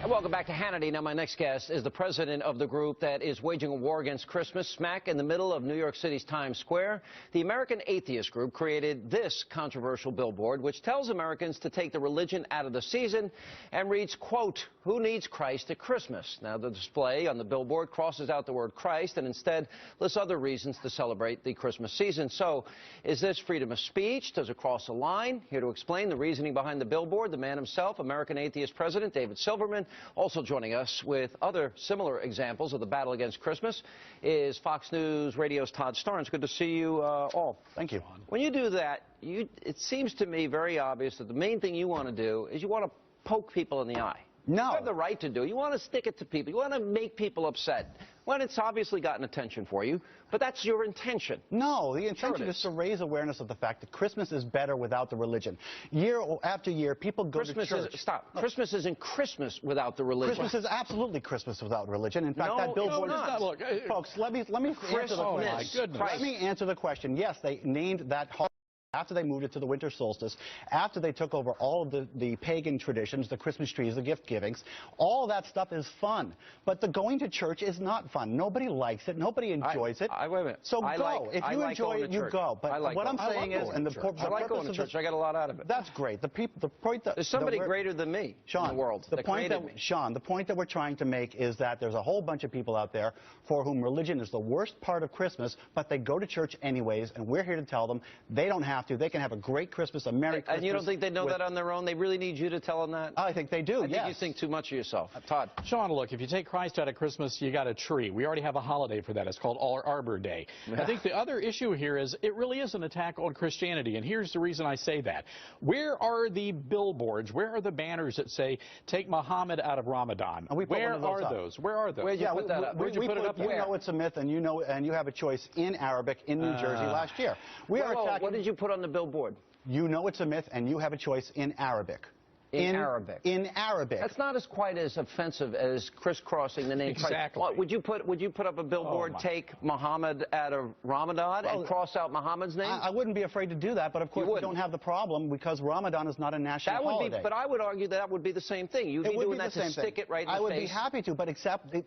Welcome back to Hannity. Now, my next guest is the president of the group that is waging a war against Christmas, smack in the middle of New York City's Times Square. The American Atheist group created this controversial billboard, which tells Americans to take the religion out of the season and reads, quote, "Who needs Christ at Christmas?" Now, the display on the billboard crosses out the word Christ and instead lists other reasons to celebrate the Christmas season. So, is this freedom of speech? Does it cross a line? Here to explain the reasoning behind the billboard, the man himself, American Atheist President David Silverman. Also joining us with other similar examples of the battle against Christmas is Fox News Radio's Todd Starnes. Good to see you all. Thank you. When you do that, it seems to me very obvious that the main thing you want to do is you want to poke people in the eye. No. You have the right to do. You want to stick it to people. You want to make people upset. Well, it's obviously gotten attention for you, but that's your intention. No, the intention is to raise awareness of the fact that Christmas is better without the religion. Year after year, people go to church. Stop. No. Christmas isn't Christmas without the religion. Christmas is absolutely Christmas without religion. In fact, that billboard is... Look, folks, let me answer the question. Oh, my goodness. Let me answer the question. Yes, they named that after they moved it to the winter solstice, after they took over all of the pagan traditions, the Christmas trees, the gift givings, all that stuff is fun. But the going to church is not fun. Nobody likes it. Nobody enjoys it. Wait a minute. So go. If you enjoy it, you go. But what I'm saying is, and I like going to church. I got a lot out of it. That's great. The point that there's somebody greater than me in the world. The point that we're trying to make is that there's a whole bunch of people out there for whom religion is the worst part of Christmas, but they go to church anyways, and we're here to tell them they don't have to. They can have a great Christmas, a Merry Christmas. And you don't think they know that on their own? They really need you to tell them that? I think they do, I think you think too much of yourself. Todd. Sean, look, if you take Christ out of Christmas, you got a tree. We already have a holiday for that. It's called Arbor Day. I think the other issue here is it really is an attack on Christianity, and here's the reason I say that. Where are the billboards? Where are the banners that say, take Muhammad out of Ramadan? Where are those? Where are those? Where'd you put that up? Where'd you put it up? You know it's a myth, and you have a choice in Arabic in New Jersey last year. What did you put on the billboard? You know it's a myth, and you have a choice in Arabic. In Arabic. In Arabic. That's not quite as offensive as crisscrossing the name Christ. Exactly. Would you put up a billboard, take Muhammad out of Ramadan, and cross out Muhammad's name? I wouldn't be afraid to do that, but of course we don't have the problem because Ramadan is not a national holiday. But I would argue that would be the same thing. You'd be doing that to stick it right in the face. I would be happy to, but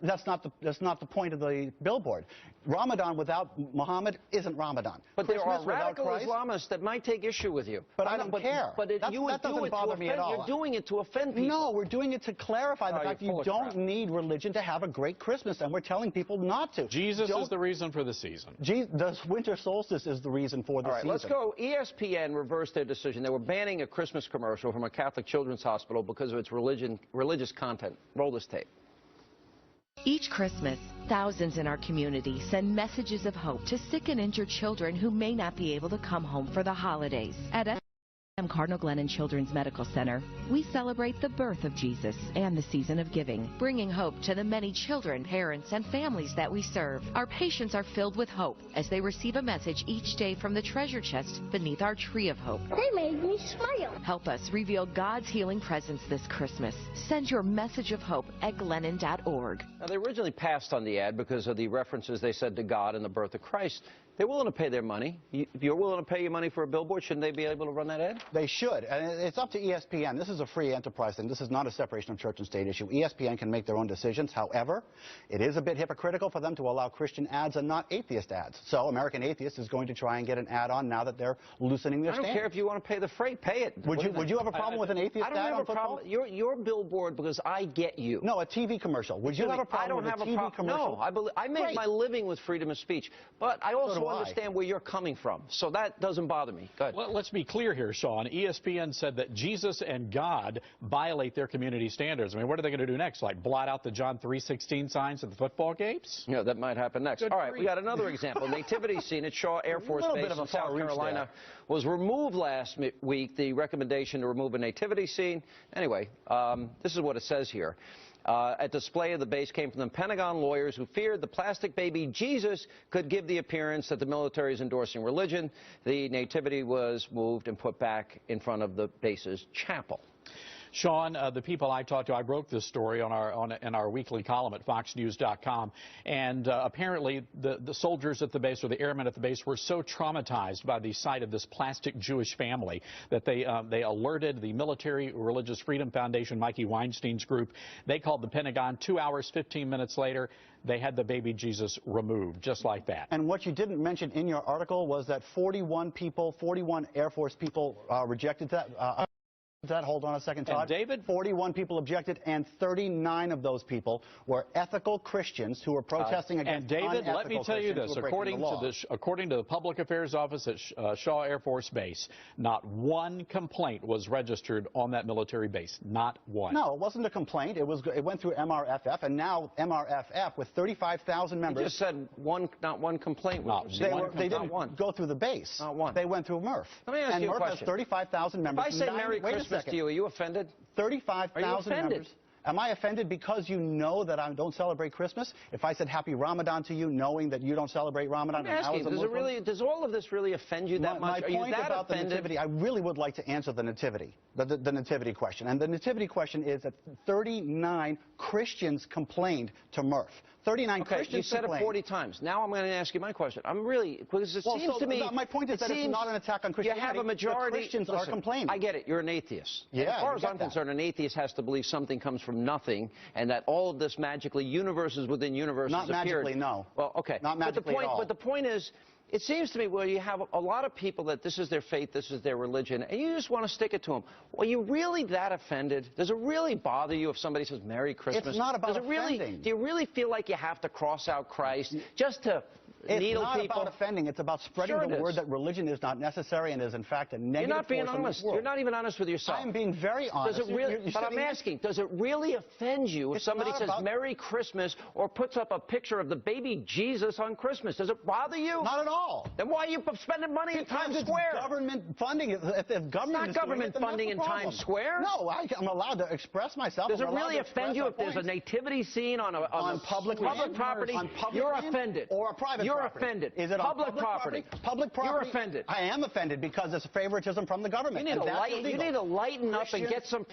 that's not the point of the billboard. Ramadan without Muhammad isn't Ramadan. But there are radical Islamists that might take issue with you. But I don't care. But that doesn't bother me at all. You're doing it to offend people. No, we're doing it to clarify the fact that you don't need religion to have a great Christmas, and we're telling people not to. Jesus is the reason for the season. The winter solstice is the reason for the season. All right, let's go. ESPN reversed their decision. They were banning a Christmas commercial from a Catholic children's hospital because of its religious content. Roll this tape. Each Christmas, thousands in our community send messages of hope to sick and injured children who may not be able to come home for the holidays. At Cardinal Glennon Children's Medical Center, we celebrate the birth of Jesus and the season of giving, bringing hope to the many children, parents, and families that we serve. Our patients are filled with hope as they receive a message each day from the treasure chest beneath our tree of hope. They made me smile. Help us reveal God's healing presence this Christmas. Send your message of hope at glennon.org. Now, they originally passed on the ad because of the references they said to God and the birth of Christ. They're willing to pay their money. If you're willing to pay your money for a billboard, shouldn't they be able to run that ad? They should. And it's up to ESPN. This is a free enterprise thing. This is not a separation of church and state issue. ESPN can make their own decisions. However, it is a bit hypocritical for them to allow Christian ads and not atheist ads. So American Atheist is going to try and get an ad on now that they're loosening their standards. I don't care if you want to pay the freight. Pay it. Would you have a problem with an atheist ad on football? I don't have a problem. Your billboard, because I get you. No, a TV commercial. Would you have a problem with a TV commercial? No, I make my living with freedom of speech. But I also understand where you're coming from. So that doesn't bother me. Go ahead. Well, let's be clear here, Sean. ESPN said that Jesus and God violate their community standards. I mean, what are they going to do next? Like blot out the John 3:16 signs at the football games? Yeah, that might happen next. All right, we got another example. Nativity scene at Shaw Air Force Base in South Carolina was removed last week. The recommendation to remove a nativity scene. Anyway, this is what it says here. A display of the base came from the Pentagon lawyers who feared the plastic baby Jesus could give the appearance that the military is endorsing religion. The nativity was moved and put back in front of the base's chapel. Sean, the people I talked to, I broke this story in our weekly column at foxnews.com, and apparently the soldiers at the base, or the airmen at the base, were so traumatized by the sight of this plastic Jewish family that they alerted the Military Religious Freedom Foundation, Mikey Weinstein's group. They called the Pentagon. 2 hours, 15 minutes later, they had the baby Jesus removed, just like that. And what you didn't mention in your article was that 41 Air Force people rejected that. Hold on a second, Todd. And David? 41 people objected, and 39 of those people were ethical Christians who were protesting against unethical And David, let me tell you this. According to the Public Affairs Office at Shaw Air Force Base, not one complaint was registered on that military base. Not one. No, it wasn't a complaint. It went through MRFF, and now MRFF, with 35,000 members. You just said not one complaint. They didn't go through the base. Not one. They went through MRF. Let me ask you a question. MRF has 35,000 members. If I say Merry Christmas to you, are you offended? 35,000 members. Am I offended because you know that I don't celebrate Christmas? If I said Happy Ramadan to you, knowing that you don't celebrate Ramadan, I'm asking, does all of this really offend you that much? My point about the nativity, I really would like to answer the nativity, the nativity question. And the nativity question is that 39 Christians complained to MRF. 39 Christians you said it 40 times. Now I'm going to ask you my question. Because it seems to me... My point is that it's not an attack on Christianity. You have a majority... Christians are complaining. I get it. You're an atheist. Yeah, as far as I'm concerned, an atheist has to believe something comes from nothing and that all of this magically, universes within universes Not magically, no. Well, okay. Not magically at all. But the point is, it seems to me, well, you have a lot of people that this is their faith, this is their religion, and you just want to stick it to them. Are you really that offended? Does it really bother you if somebody says Merry Christmas? It's not about offending. Do you really feel like you have to cross out Christ just to needle people? It's not about offending. It's about spreading the word that religion is not necessary and is, in fact, a negative You're not being force honest. In the world. You're not even honest with yourself. I'm being very honest. Does it really, but I'm asking, does it really offend you if somebody says Merry Christmas or puts up a picture of the baby Jesus on Christmas? Does it bother you? Not at all. Then why are you spending money in Times Square? Government funding. If government it's not government funding in Times Square. No, I'm allowed to express myself. Does it really offend you if there's a nativity scene on public property? You're offended. Or a private property. You're offended. Is it public property? Public property. You're offended. I am offended because it's favoritism from the government. You need to lighten up and get some...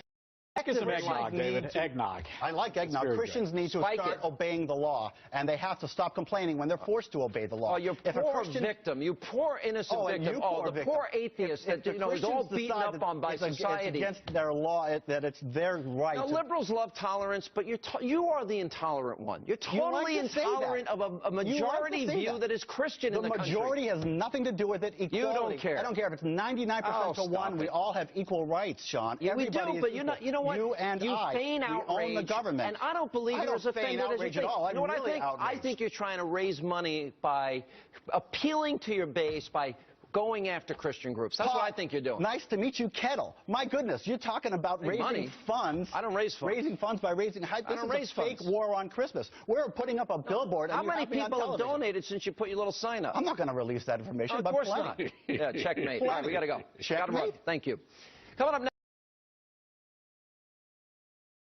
Get some eggnog, David. Eggnog. I like eggnog. Christians need to start obeying the law, and they have to stop complaining when they're forced to obey the law. Oh, you poor victim. You poor innocent victim. The poor atheist that is all beaten up on by society. It's against their law that it's their right. Now, liberals love tolerance, but you are the intolerant one. You're totally intolerant of a majority view that is Christian in the country. The majority has nothing to do with it. Equality. You don't care. I don't care if it's 99% to 1. We all have equal rights, Sean. Yeah, we do, but you know what? You and I feign outrage, own the government. And I don't believe you're as offended as you think. You know what I think? I think you're trying to raise money by appealing to your base by going after Christian groups. That's what I think you're doing. Nice to meet you, Kettle. My goodness, you're talking about raising funds. I don't raise funds. Raising funds by raising... I don't raise funds. Fake war on Christmas. We're putting up a billboard. How many people have donated since you put your little sign up? I'm not going to release that information. Of course not. Yeah, checkmate. All right, we got to go. Checkmate. Thank you. Coming up next.